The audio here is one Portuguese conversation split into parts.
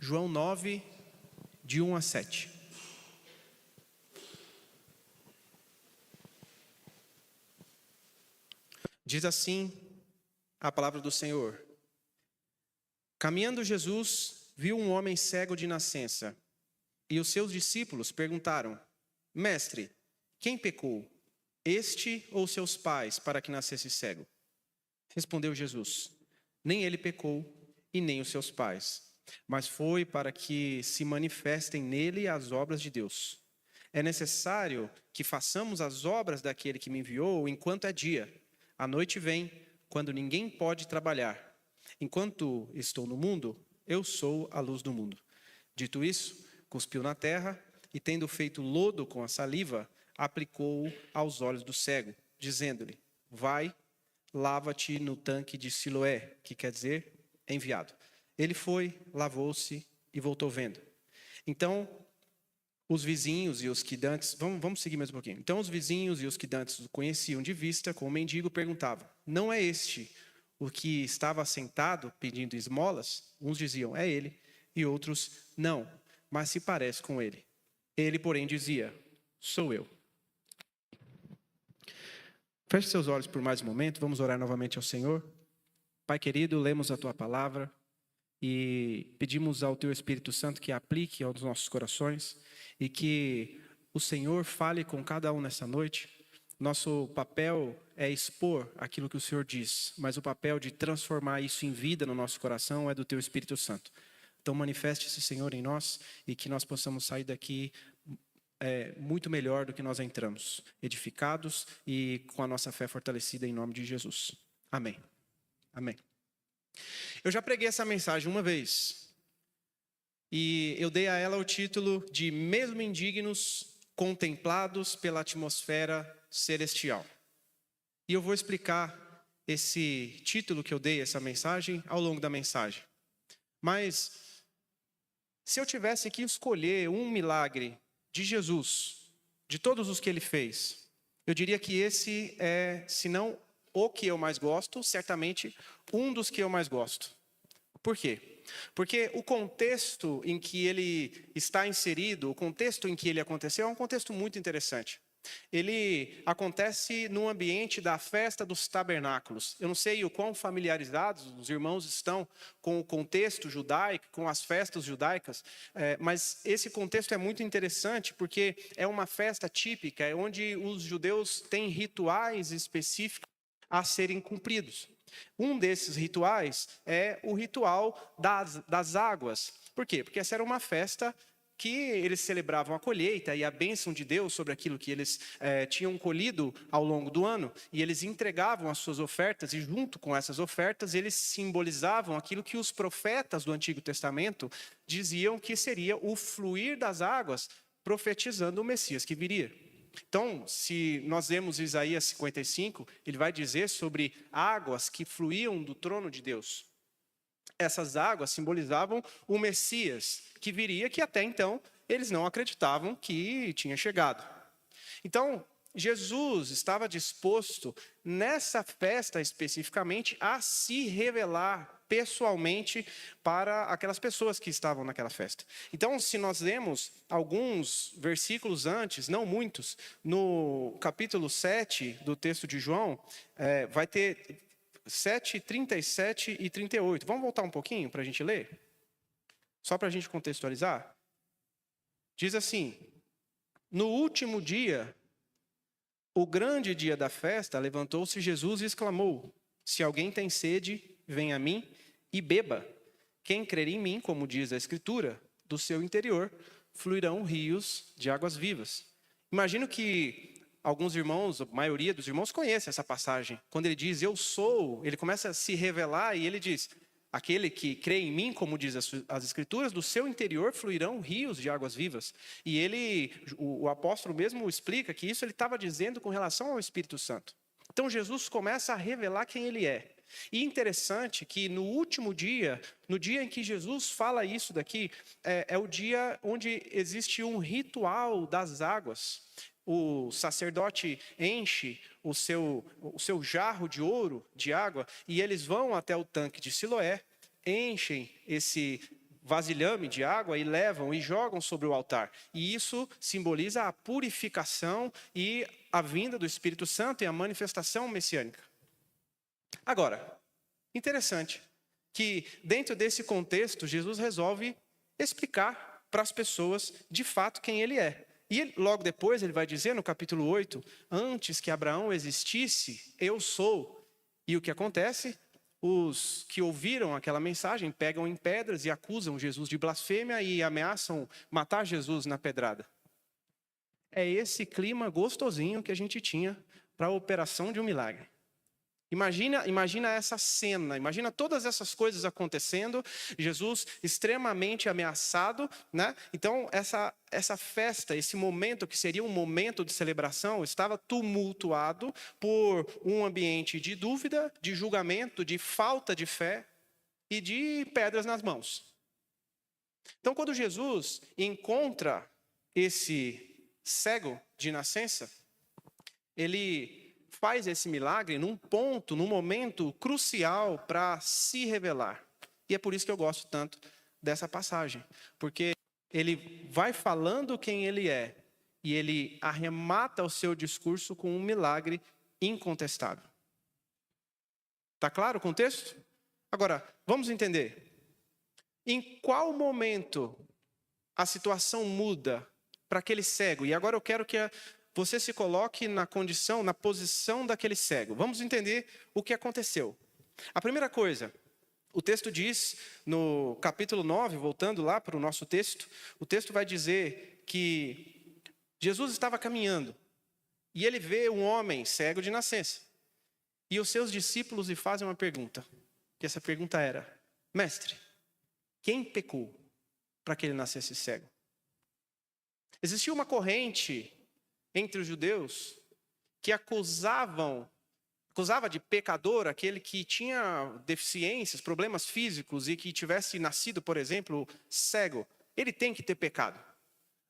João 9, de 1 a 7. Diz assim a palavra do Senhor. Caminhando Jesus, viu um homem cego de nascença. E os seus discípulos perguntaram: Mestre, quem pecou, este ou seus pais, para que nascesse cego? Respondeu Jesus: Nem ele pecou, e nem os seus pais, mas foi para que se manifestem nele as obras de Deus. É necessário que façamos as obras daquele que me enviou enquanto é dia. A noite vem, quando ninguém pode trabalhar. Enquanto estou no mundo, eu sou a luz do mundo. Dito isso, cuspiu na terra e, tendo feito lodo com a saliva, aplicou-o aos olhos do cego, dizendo-lhe: Vai, lava-te no tanque de Siloé, que quer dizer enviado. Ele foi, lavou-se e voltou vendo. Então, os vizinhos e os que dantes... Vamos seguir mais um pouquinho. Então, os vizinhos e os que dantes o conheciam de vista, como mendigo, perguntavam: Não é este o que estava sentado pedindo esmolas? Uns diziam: É ele. E outros: Não, mas se parece com ele. Ele, porém, dizia: Sou eu. Feche seus olhos por mais um momento. Vamos orar novamente ao Senhor. Pai querido, lemos a Tua palavra e pedimos ao Teu Espírito Santo que aplique aos nossos corações e que o Senhor fale com cada um nessa noite. Nosso papel é expor aquilo que o Senhor diz, mas o papel de transformar isso em vida no nosso coração é do Teu Espírito Santo. Então manifeste-se, Senhor, em nós e que nós possamos sair daqui muito melhor do que nós entramos, edificados e com a nossa fé fortalecida em nome de Jesus. Amém. Amém. Eu já preguei essa mensagem uma vez e eu dei a ela o título de Mesmo Indignos, Contemplados pela Atmosfera Celestial. E eu vou explicar esse título que eu dei, essa mensagem, ao longo da mensagem. Mas, se eu tivesse que escolher um milagre de Jesus, de todos os que ele fez, eu diria que esse é, se não o que eu mais gosto, certamente um dos que eu mais gosto. Por quê? Porque o contexto em que ele está inserido, o contexto em que ele aconteceu, é um contexto muito interessante. Ele acontece no ambiente da festa dos tabernáculos. Eu não sei o quão familiarizados os irmãos estão com o contexto judaico, com as festas judaicas, mas esse contexto é muito interessante porque é uma festa típica, onde os judeus têm rituais específicos a serem cumpridos. Um desses rituais é o ritual das águas. Por quê? Porque essa era uma festa que eles celebravam a colheita e a bênção de Deus sobre aquilo que eles tinham colhido ao longo do ano, e eles entregavam as suas ofertas, e junto com essas ofertas eles simbolizavam aquilo que os profetas do Antigo Testamento diziam que seria o fluir das águas, profetizando o Messias que viria. Então, se nós vemos Isaías 55, ele vai dizer sobre águas que fluíam do trono de Deus. Essas águas simbolizavam o Messias que viria, que até então eles não acreditavam que tinha chegado. Então, Jesus estava disposto, nessa festa especificamente, a se revelar pessoalmente para aquelas pessoas que estavam naquela festa. Então, se nós lemos alguns versículos antes, não muitos, no capítulo 7 do texto de João, vai ter 7, 37 e 38. Vamos voltar um pouquinho para a gente ler? Só para a gente contextualizar. Diz assim: No último dia, o grande dia da festa, levantou-se Jesus e exclamou: Se alguém tem sede, venha a mim e beba. Quem crer em mim, como diz a Escritura, do seu interior fluirão rios de águas vivas. Imagino que alguns irmãos, a maioria dos irmãos conhece essa passagem. Quando ele diz, eu sou, ele começa a se revelar e ele diz, aquele que crê em mim, como diz as Escrituras, do seu interior fluirão rios de águas vivas. E o apóstolo mesmo explica que isso ele estava dizendo com relação ao Espírito Santo. Então Jesus começa a revelar quem ele é. E interessante que no último dia, no dia em que Jesus fala isso daqui, é o dia onde existe um ritual das águas. O sacerdote enche o seu jarro de ouro, de água, e eles vão até o tanque de Siloé, enchem vasilhame de água e levam e jogam sobre o altar. E isso simboliza a purificação e a vinda do Espírito Santo e a manifestação messiânica. Agora, interessante que dentro desse contexto, Jesus resolve explicar para as pessoas de fato quem ele é. E logo depois ele vai dizer no capítulo 8, antes que Abraão existisse, eu sou. E o que acontece? Os que ouviram aquela mensagem pegam em pedras e acusam Jesus de blasfêmia e ameaçam matar Jesus na pedrada. É esse clima gostosinho que a gente tinha para a operação de um milagre. Imagina essa cena, imagina todas essas coisas acontecendo, Jesus extremamente ameaçado, né? Então essa festa, esse momento que seria um momento de celebração, estava tumultuado por um ambiente de dúvida, de julgamento, de falta de fé e de pedras nas mãos. Então quando Jesus encontra esse cego de nascença, ele faz esse milagre num momento crucial para se revelar. E é por isso que eu gosto tanto dessa passagem. Porque ele vai falando quem ele é. E ele arremata o seu discurso com um milagre incontestável. Está claro o contexto? Agora, vamos entender. Em qual momento a situação muda para aquele cego? E agora eu quero que você se coloque na posição daquele cego. Vamos entender o que aconteceu. A primeira coisa, o texto diz, no capítulo 9, voltando lá para o nosso texto, o texto vai dizer que Jesus estava caminhando e ele vê um homem cego de nascença. E os seus discípulos lhe fazem uma pergunta, que essa pergunta era: Mestre, quem pecou para que ele nascesse cego? Existia uma corrente entre os judeus que acusava de pecador aquele que tinha deficiências, problemas físicos e que tivesse nascido, por exemplo, cego. Ele tem que ter pecado.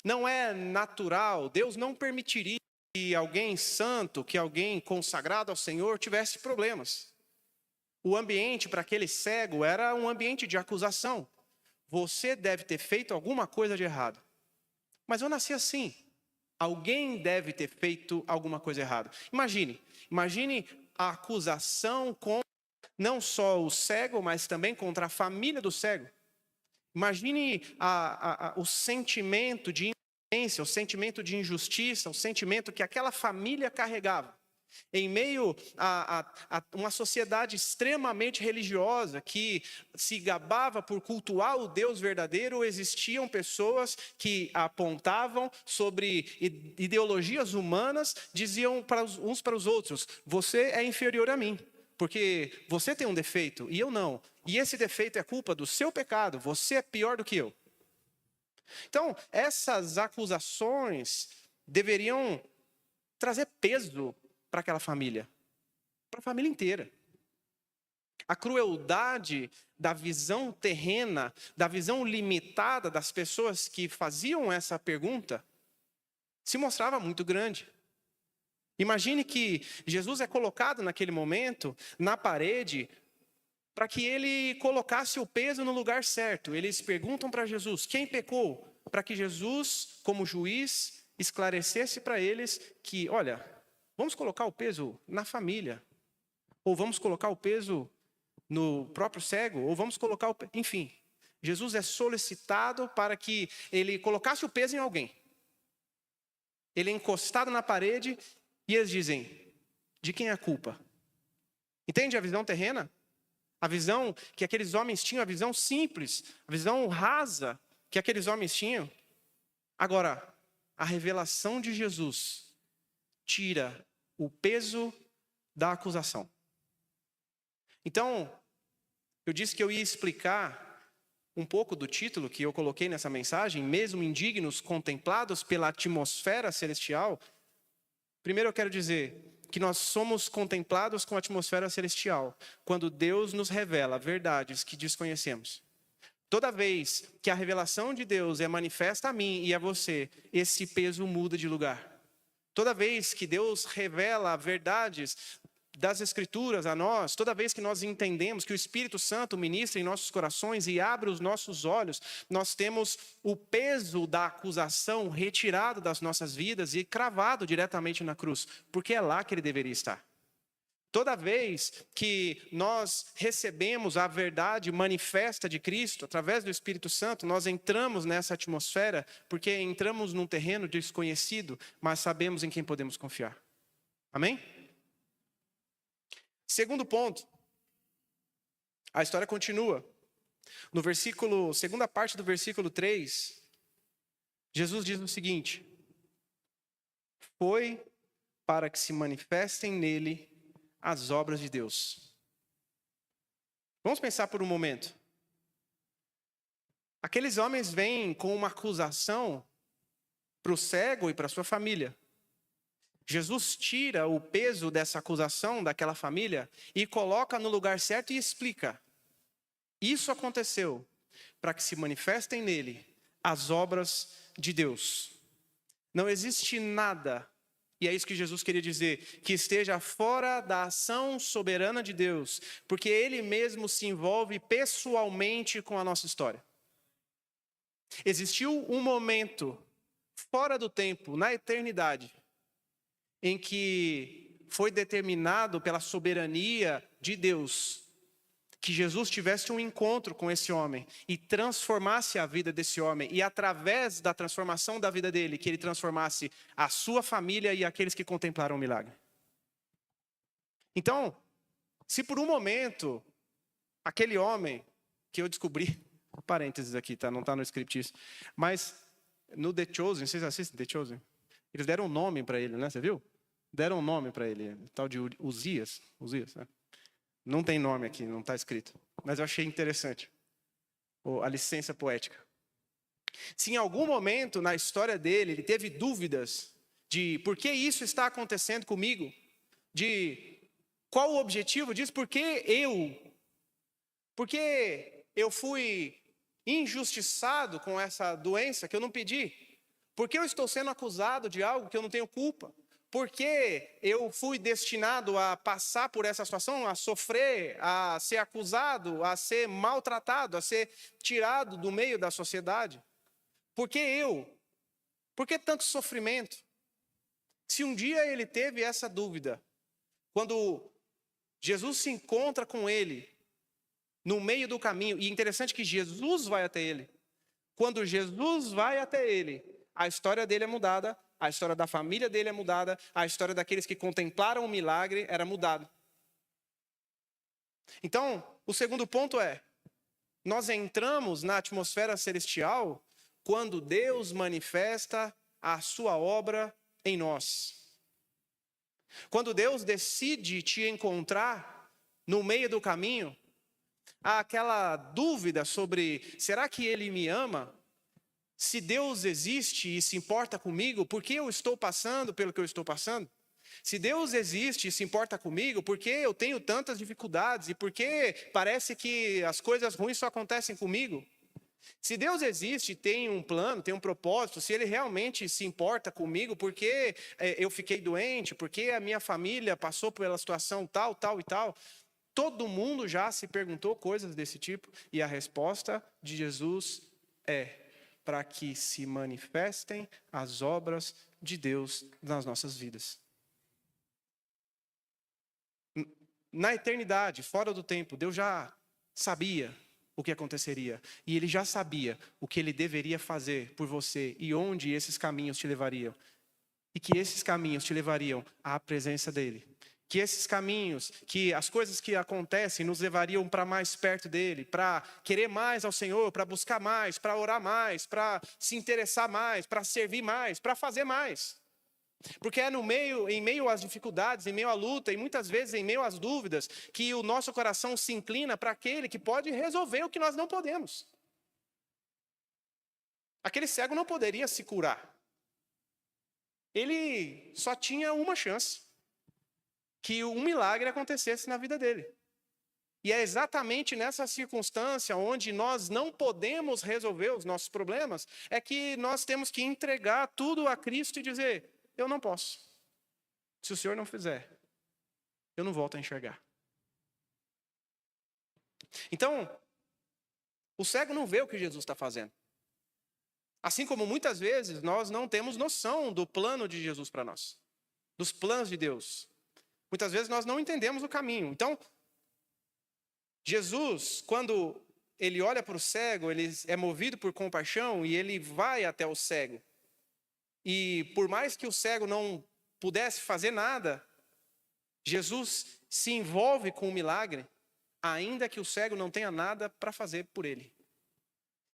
Não é natural, Deus não permitiria que alguém santo, que alguém consagrado ao Senhor tivesse problemas. O ambiente para aquele cego era um ambiente de acusação. Você deve ter feito alguma coisa de errado. Mas eu nasci assim. Alguém deve ter feito alguma coisa errada. Imagine a acusação contra não só o cego, mas também contra a família do cego. Imagine o sentimento de impotência, o sentimento de injustiça, o sentimento que aquela família carregava. Em meio a uma sociedade extremamente religiosa que se gabava por cultuar o Deus verdadeiro, existiam pessoas que apontavam sobre ideologias humanas, diziam uns para os outros: você é inferior a mim, porque você tem um defeito e eu não. E esse defeito é culpa do seu pecado, você é pior do que eu. Então, essas acusações deveriam trazer peso para aquela família, para a família inteira. A crueldade da visão terrena, da visão limitada das pessoas que faziam essa pergunta, se mostrava muito grande. Imagine que Jesus é colocado naquele momento na parede para que ele colocasse o peso no lugar certo. Eles perguntam para Jesus: quem pecou? Para que Jesus, como juiz, esclarecesse para eles que, olha, vamos colocar o peso na família, ou vamos colocar o peso no próprio cego, ou vamos colocar o peso... Enfim, Jesus é solicitado para que ele colocasse o peso em alguém. Ele é encostado na parede e eles dizem: de quem é a culpa? Entende a visão terrena? A visão que aqueles homens tinham, a visão simples, a visão rasa que aqueles homens tinham. Agora, a revelação de Jesus tira o peso da acusação. Então, eu disse que eu ia explicar um pouco do título que eu coloquei nessa mensagem, mesmo indignos contemplados pela atmosfera celestial. Primeiro eu quero dizer que nós somos contemplados com a atmosfera celestial quando Deus nos revela verdades que desconhecemos. Toda vez que a revelação de Deus é manifesta a mim e a você, esse peso muda de lugar. Toda vez que Deus revela verdades das Escrituras a nós, toda vez que nós entendemos que o Espírito Santo ministra em nossos corações e abre os nossos olhos, nós temos o peso da acusação retirado das nossas vidas e cravado diretamente na cruz, porque é lá que ele deveria estar. Toda vez que nós recebemos a verdade manifesta de Cristo, através do Espírito Santo, nós entramos nessa atmosfera, porque entramos num terreno desconhecido, mas sabemos em quem podemos confiar. Amém? Segundo ponto, a história continua. No versículo, segunda parte do versículo 3, Jesus diz o seguinte: foi para que se manifestem nele as obras de Deus. Vamos pensar por um momento. Aqueles homens vêm com uma acusação para o cego e para a sua família. Jesus tira o peso dessa acusação daquela família e coloca no lugar certo e explica. Isso aconteceu para que se manifestem nele as obras de Deus. Não existe nada, e é isso que Jesus queria dizer, que esteja fora da ação soberana de Deus, porque ele mesmo se envolve pessoalmente com a nossa história. Existiu um momento fora do tempo, na eternidade, em que foi determinado pela soberania de Deus que Jesus tivesse um encontro com esse homem e transformasse a vida desse homem, e através da transformação da vida dele, que ele transformasse a sua família e aqueles que contemplaram o milagre. Então, se por um momento, aquele homem que eu descobri, parênteses aqui, tá? Não está no script isso, mas no The Chosen, vocês assistem The Chosen? Eles deram um nome para ele, né? Você viu? Deram um nome para ele, tal de Uzias, né? Não tem nome aqui, não está escrito. Mas eu achei interessante a licença poética. Se em algum momento na história dele ele teve dúvidas de por que isso está acontecendo comigo, de qual o objetivo disso, por que eu fui injustiçado com essa doença que eu não pedi, por que eu estou sendo acusado de algo que eu não tenho culpa, por que eu fui destinado a passar por essa situação, a sofrer, a ser acusado, a ser maltratado, a ser tirado do meio da sociedade? Por que eu? Por que tanto sofrimento? Se um dia ele teve essa dúvida, quando Jesus se encontra com ele no meio do caminho, e interessante que Jesus vai até ele. Quando Jesus vai até ele, a história dele é mudada, a história da família dele é mudada, a história daqueles que contemplaram o milagre era mudada. Então, o segundo ponto é, nós entramos na atmosfera celestial quando Deus manifesta a sua obra em nós. Quando Deus decide te encontrar no meio do caminho, há aquela dúvida sobre, será que Ele me ama? Se Deus existe e se importa comigo, por que eu estou passando pelo que eu estou passando? Se Deus existe e se importa comigo, por que eu tenho tantas dificuldades? E por que parece que as coisas ruins só acontecem comigo? Se Deus existe, tem um plano, tem um propósito, se Ele realmente se importa comigo, por que eu fiquei doente, por que a minha família passou pela situação tal, tal e tal? Todo mundo já se perguntou coisas desse tipo, e a resposta de Jesus é: para que se manifestem as obras de Deus nas nossas vidas. Na eternidade, fora do tempo, Deus já sabia o que aconteceria. E Ele já sabia o que Ele deveria fazer por você e onde esses caminhos te levariam. E que esses caminhos te levariam à presença dEle. Que esses caminhos, que as coisas que acontecem nos levariam para mais perto dEle, para querer mais ao Senhor, para buscar mais, para orar mais, para se interessar mais, para servir mais, para fazer mais. Porque é em meio às dificuldades, em meio à luta e muitas vezes em meio às dúvidas, que o nosso coração se inclina para aquele que pode resolver o que nós não podemos. Aquele cego não poderia se curar. Ele só tinha uma chance: que um milagre acontecesse na vida dele. E é exatamente nessa circunstância onde nós não podemos resolver os nossos problemas, é que nós temos que entregar tudo a Cristo e dizer: eu não posso, se o Senhor não fizer. eu não volto a enxergar. Então, o cego não vê o que Jesus está fazendo. Assim como muitas vezes nós não temos noção do plano de Jesus para nós, dos planos de Deus. Muitas vezes nós não entendemos o caminho. Então, Jesus, quando ele olha para o cego, ele é movido por compaixão e ele vai até o cego. E por mais que o cego não pudesse fazer nada, Jesus se envolve com o milagre, ainda que o cego não tenha nada para fazer por ele.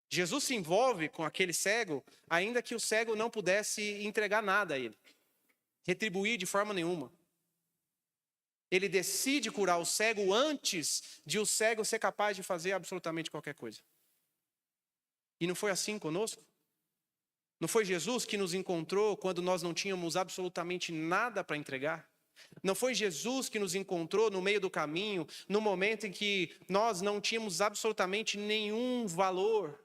Jesus se envolve com aquele cego, ainda que o cego não pudesse entregar nada a ele, retribuir de forma nenhuma. Ele decide curar o cego antes de o cego ser capaz de fazer absolutamente qualquer coisa. E não foi assim conosco? Não foi Jesus que nos encontrou quando nós não tínhamos absolutamente nada para entregar? Não foi Jesus que nos encontrou no meio do caminho, no momento em que nós não tínhamos absolutamente nenhum valor?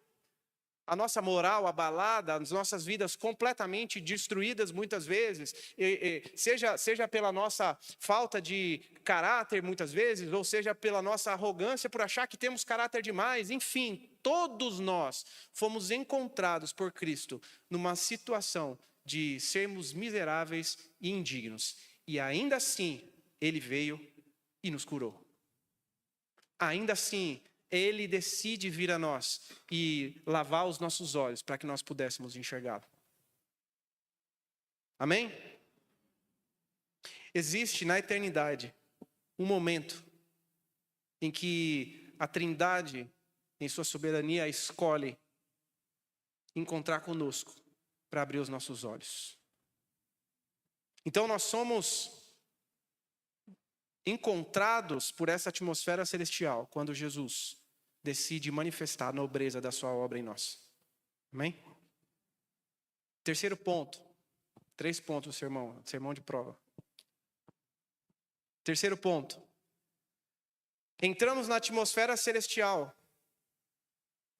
A nossa moral abalada, as nossas vidas completamente destruídas muitas vezes, seja pela nossa falta de caráter muitas vezes, ou seja pela nossa arrogância por achar que temos caráter demais, enfim, todos nós fomos encontrados por Cristo numa situação de sermos miseráveis e indignos. E ainda assim, Ele veio e nos curou. Ainda assim, Ele decide vir a nós e lavar os nossos olhos para que nós pudéssemos enxergá-lo. Amém? Existe na eternidade um momento em que a Trindade, em sua soberania, escolhe encontrar conosco para abrir os nossos olhos. Então nós somos encontrados por essa atmosfera celestial quando Jesus decide manifestar a nobreza da sua obra em nós. Amém? Terceiro ponto. 3 pontos do sermão de prova. Terceiro ponto. Entramos na atmosfera celestial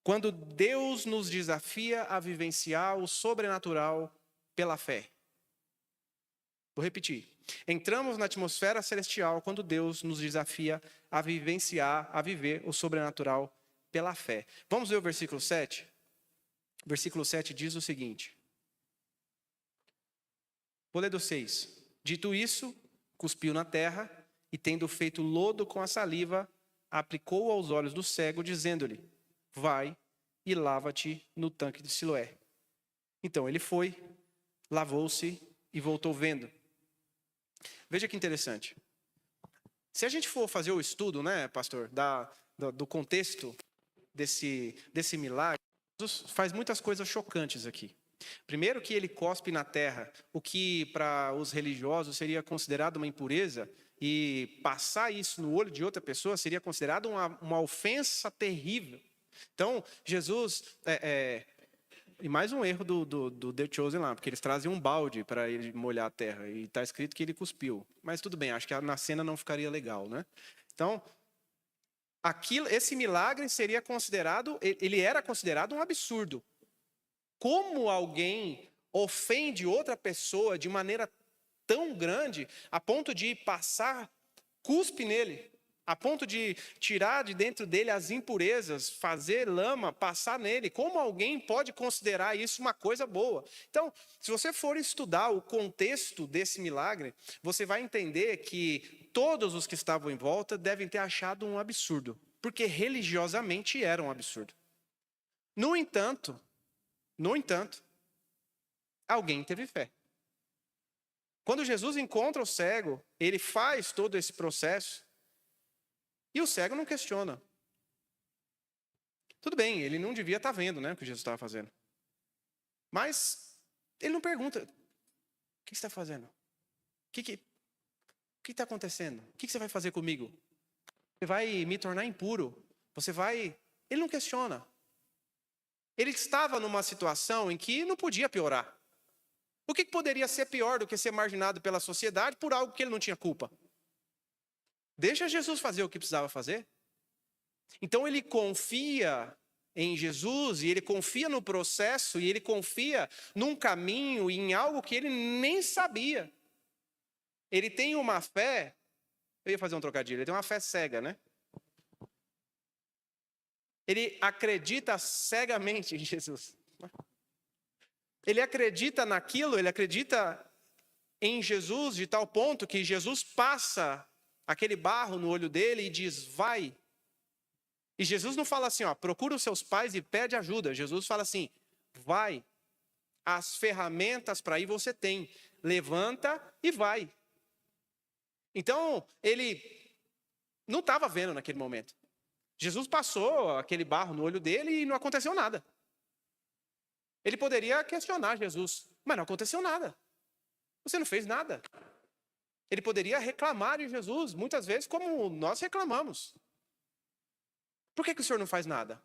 quando Deus nos desafia a vivenciar o sobrenatural pela fé. Vou repetir. Entramos na atmosfera celestial quando Deus nos desafia a vivenciar, a viver o sobrenatural pela fé. Vamos ver o versículo 7? O versículo 7 diz o seguinte. Vou ler do 6. Dito isso, cuspiu na terra e, tendo feito lodo com a saliva, aplicou aos olhos do cego, dizendo-lhe: vai e lava-te no tanque de Siloé. Então ele foi, lavou-se e voltou vendo. Veja que interessante. Se a gente for fazer o estudo, né, pastor, do contexto desse milagre, Jesus faz muitas coisas chocantes aqui. Primeiro que ele cospe na terra, o que para os religiosos seria considerado uma impureza, e passar isso no olho de outra pessoa seria considerado uma ofensa terrível. Então, Jesus... E mais um erro do The Chosen lá, porque eles trazem um balde para ele molhar a terra, e está escrito que ele cuspiu. Mas tudo bem, acho que na cena não ficaria legal, né? Então, esse milagre seria considerado, ele era considerado um absurdo. Como alguém ofende outra pessoa de maneira tão grande, a ponto de passar cuspe nele, a ponto de tirar de dentro dele as impurezas, fazer lama, passar nele? Como alguém pode considerar isso uma coisa boa? Então, se você for estudar o contexto desse milagre, você vai entender que todos os que estavam em volta devem ter achado um absurdo, porque religiosamente era um absurdo. No entanto, alguém teve fé. Quando Jesus encontra o cego, ele faz todo esse processo, e o cego não questiona. Tudo bem, ele não devia estar vendo, né, o que Jesus estava fazendo. Mas ele não pergunta: o que você está fazendo? O que está acontecendo? O que você vai fazer comigo? Você vai me tornar impuro? Ele não questiona. Ele estava numa situação em que não podia piorar. O que poderia ser pior do que ser marginado pela sociedade por algo que ele não tinha culpa? Deixa Jesus fazer o que precisava fazer. Então ele confia em Jesus, e ele confia no processo, e ele confia num caminho e em algo que ele nem sabia. Ele tem uma fé Eu ia fazer um trocadilho. Ele tem uma fé cega, né? Ele acredita cegamente em Jesus. Ele acredita naquilo, ele acredita em Jesus de tal ponto que Jesus passa aquele barro no olho dele e diz, vai. E Jesus não fala assim, ó, procura os seus pais e pede ajuda. Jesus fala assim, vai. As ferramentas para ir você tem. Levanta e vai. Então, ele não estava vendo naquele momento. Jesus passou aquele barro no olho dele e não aconteceu nada. Ele poderia questionar Jesus, mas não aconteceu nada. Você não fez nada. Ele poderia reclamar de Jesus, muitas vezes, como nós reclamamos. Por que o Senhor não faz nada?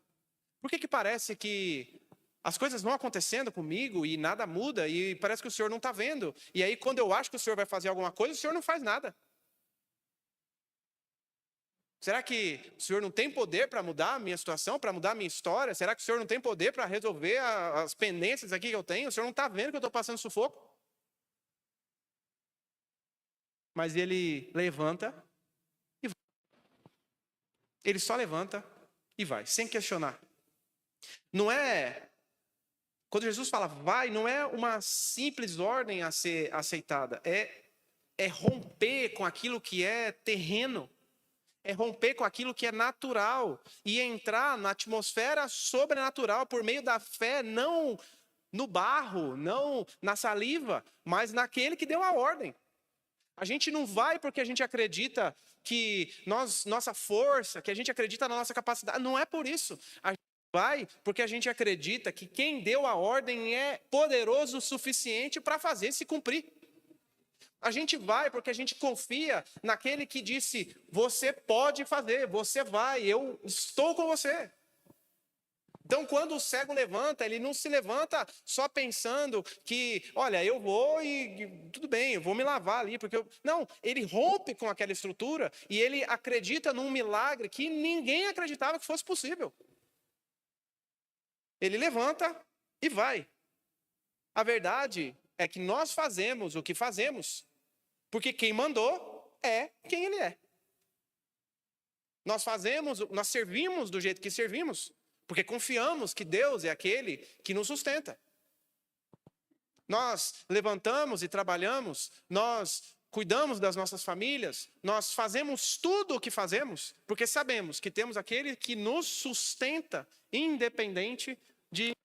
Por que parece que as coisas vão acontecendo comigo e nada muda e parece que o Senhor não está vendo? E aí, quando eu acho que o Senhor vai fazer alguma coisa, o Senhor não faz nada. Será que o Senhor não tem poder para mudar a minha situação, para mudar a minha história? Será que o Senhor não tem poder para resolver as pendências aqui que eu tenho? O Senhor não está vendo que eu estou passando sufoco? Mas ele levanta e vai. Ele só levanta e vai, sem questionar. Não é... Quando Jesus fala vai, não é uma simples ordem a ser aceitada. É romper com aquilo que é terreno. É romper com aquilo que é natural e entrar na atmosfera sobrenatural por meio da fé, não no barro, não na saliva, mas naquele que deu a ordem. A gente não vai porque a gente acredita que nossa força, que a gente acredita na nossa capacidade. Não é por isso. A gente vai porque a gente acredita que quem deu a ordem é poderoso o suficiente para fazer se cumprir. A gente vai porque a gente confia naquele que disse, você pode fazer, você vai, eu estou com você. Então, quando o cego levanta, ele não se levanta só pensando que, olha, eu vou e tudo bem, eu vou me lavar ali, porque eu... Não, ele rompe com aquela estrutura e ele acredita num milagre que ninguém acreditava que fosse possível. Ele levanta e vai. A verdade é que nós fazemos o que fazemos, porque quem mandou é quem ele é. Nós servimos do jeito que servimos, porque confiamos que Deus é aquele que nos sustenta. Nós levantamos e trabalhamos, nós cuidamos das nossas famílias, nós fazemos tudo o que fazemos, porque sabemos que temos aquele que nos sustenta, independente de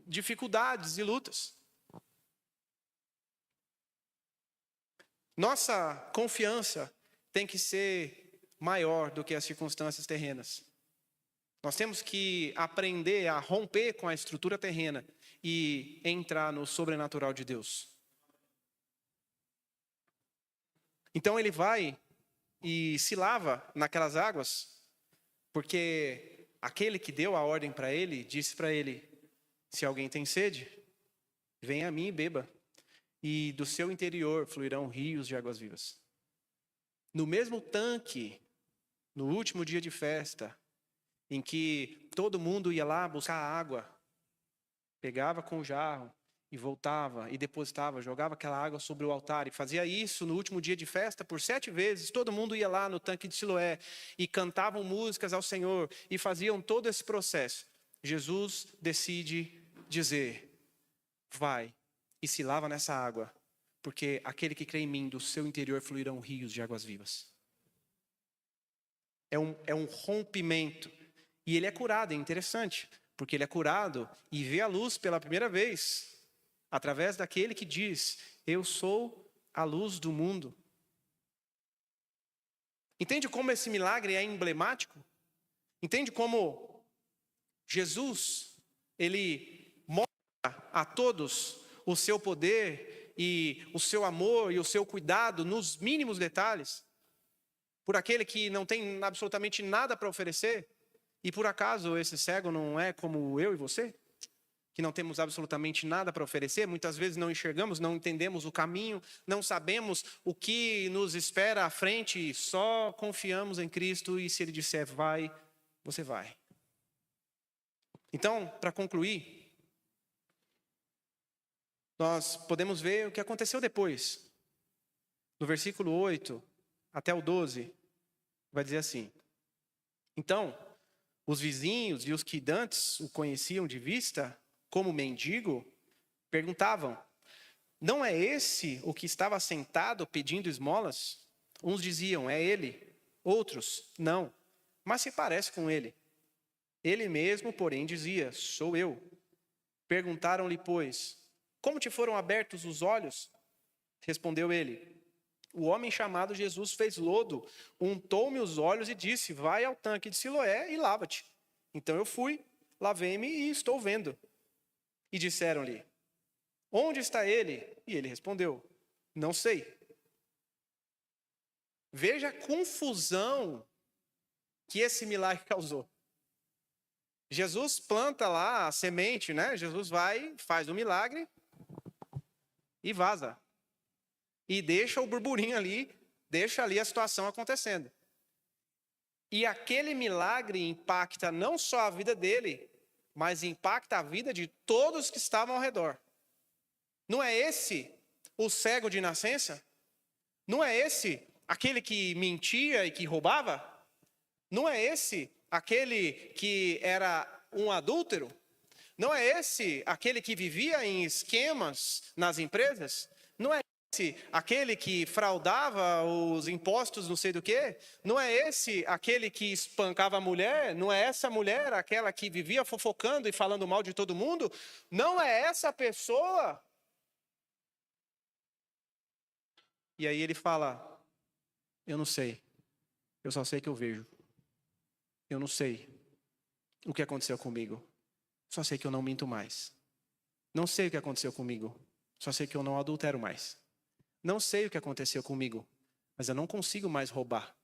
dificuldades e lutas. Nossa confiança tem que ser maior do que as circunstâncias terrenas. Nós temos que aprender a romper com a estrutura terrena e entrar no sobrenatural de Deus. Então ele vai e se lava naquelas águas, porque aquele que deu a ordem para ele, disse para ele, se alguém tem sede, venha a mim e beba. E do seu interior fluirão rios de águas vivas. No mesmo tanque, no último dia de festa, em que todo mundo ia lá buscar água, pegava com o jarro e voltava e depositava, jogava aquela água sobre o altar e fazia isso no último dia de festa por 7 vezes. Todo mundo ia lá no tanque de Siloé e cantavam músicas ao Senhor e faziam todo esse processo. Jesus decide dizer, vai e se lava nessa água, porque aquele que crê em mim, do seu interior fluirão rios de águas vivas. É um rompimento. E ele é curado, é interessante, porque ele é curado e vê a luz pela primeira vez, através daquele que diz, eu sou a luz do mundo. Entende como esse milagre é emblemático? Entende como Jesus, ele mostra a todos o seu poder e o seu amor e o seu cuidado nos mínimos detalhes, por aquele que não tem absolutamente nada para oferecer? E por acaso esse cego não é como eu e você? Que não temos absolutamente nada para oferecer, muitas vezes não enxergamos, não entendemos o caminho, não sabemos o que nos espera à frente, só confiamos em Cristo e se Ele disser vai, você vai. Então, para concluir, nós podemos ver o que aconteceu depois. No versículo 8, até o 12, vai dizer assim: Então, os vizinhos e os que dantes o conheciam de vista, como mendigo, perguntavam: Não é esse o que estava sentado pedindo esmolas? Uns diziam: É ele. Outros: Não, mas se parece com ele. Ele mesmo, porém, dizia: Sou eu. Perguntaram-lhe, pois: Como te foram abertos os olhos? Respondeu ele: O homem chamado Jesus fez lodo, untou-me os olhos e disse: Vai ao tanque de Siloé e lava-te. Então eu fui, lavei-me e estou vendo. E disseram-lhe: Onde está ele? E ele respondeu: Não sei. Veja a confusão que esse milagre causou. Jesus planta lá a semente, né? Jesus vai, faz o milagre e vaza. E deixa o burburinho ali, deixa ali a situação acontecendo. E aquele milagre impacta não só a vida dele, mas impacta a vida de todos que estavam ao redor. Não é esse o cego de nascença? Não é esse aquele que mentia e que roubava? Não é esse aquele que era um adúltero? Não é esse aquele que vivia em esquemas nas empresas? Não é esse aquele que fraudava os impostos não sei do quê? Não é esse aquele que espancava a mulher? Não é essa mulher aquela que vivia fofocando e falando mal de todo mundo? Não é essa pessoa? E aí ele fala: Eu não sei, eu só sei que eu vejo. Eu não sei o que aconteceu comigo, só sei que eu não minto mais. Não sei o que aconteceu comigo, só sei que eu não adultero mais. Não sei o que aconteceu comigo, mas eu não consigo mais roubar.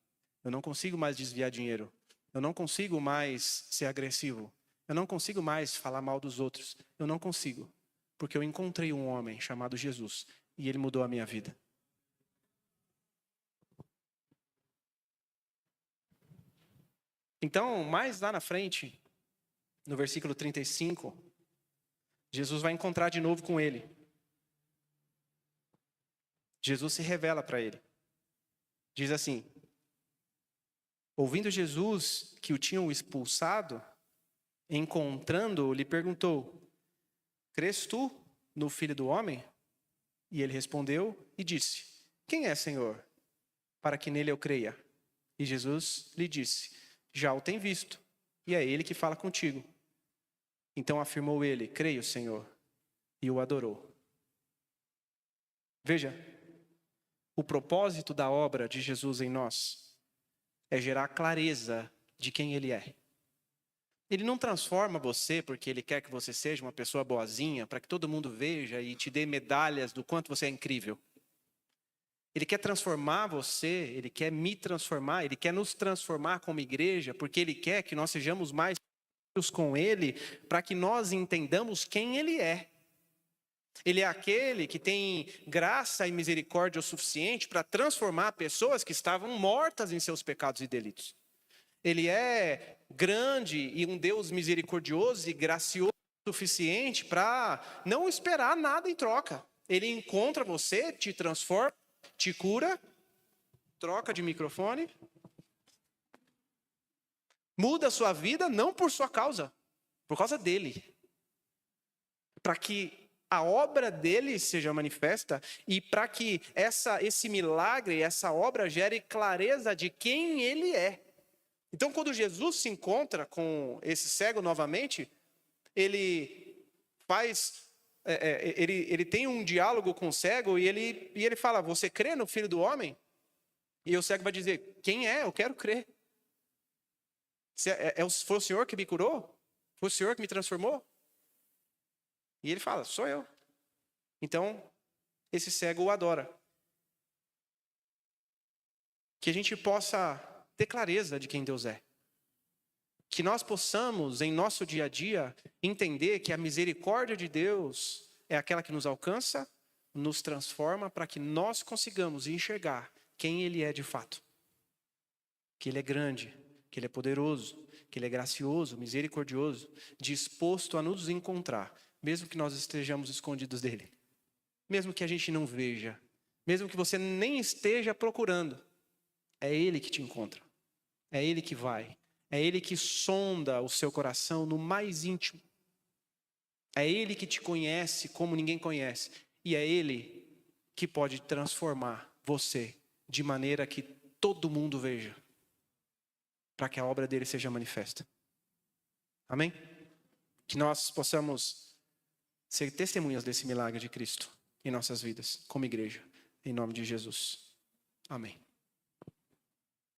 Eu não consigo mais desviar dinheiro. Eu não consigo mais ser agressivo. Eu não consigo mais falar mal dos outros. Eu não consigo, porque eu encontrei um homem chamado Jesus e ele mudou a minha vida. Então, mais lá na frente, no versículo 35, Jesus vai encontrar de novo com ele. Jesus se revela para ele. Diz assim: Ouvindo Jesus que o tinham expulsado, encontrando-o, lhe perguntou: Crês tu no Filho do Homem? E ele respondeu e disse: Quem é, Senhor, para que nele eu creia? E Jesus lhe disse: Já o tem visto, e é ele que fala contigo. Então afirmou ele: Creio, Senhor, e o adorou. Veja, o propósito da obra de Jesus em nós é gerar clareza de quem ele é. Ele não transforma você porque ele quer que você seja uma pessoa boazinha, para que todo mundo veja e te dê medalhas do quanto você é incrível. Ele quer transformar você, ele quer me transformar, ele quer nos transformar como igreja, porque ele quer que nós sejamos mais parecidos com ele, para que nós entendamos quem ele é. Ele é aquele que tem graça e misericórdia o suficiente para transformar pessoas que estavam mortas em seus pecados e delitos. Ele é grande e um Deus misericordioso e gracioso o suficiente para não esperar nada em troca. Ele encontra você, te transforma, te cura, troca de microfone, muda a sua vida não por sua causa, por causa dele. Para que a obra dele seja manifesta e para que esse milagre, essa obra gere clareza de quem ele é. Então, quando Jesus se encontra com esse cego novamente, ele faz, ele tem um diálogo com o cego e ele fala: Você crê no Filho do Homem? E o cego vai dizer: Quem é? Eu quero crer. Foi o Senhor que me curou? Foi o Senhor que me transformou? E ele fala: Sou eu. Então, esse cego o adora. Que a gente possa ter clareza de quem Deus é. Que nós possamos, em nosso dia a dia, entender que a misericórdia de Deus é aquela que nos alcança, nos transforma para que nós consigamos enxergar quem Ele é de fato. Que Ele é grande, que Ele é poderoso, que Ele é gracioso, misericordioso, disposto a nos encontrar, mesmo que nós estejamos escondidos dEle. Mesmo que a gente não veja, mesmo que você nem esteja procurando. É Ele que te encontra. É Ele que vai. É Ele que sonda o seu coração no mais íntimo. É Ele que te conhece como ninguém conhece. E é Ele que pode transformar você de maneira que todo mundo veja, para que a obra dele seja manifesta. Amém? Que nós possamos ser testemunhas desse milagre de Cristo em nossas vidas, como igreja, em nome de Jesus. Amém.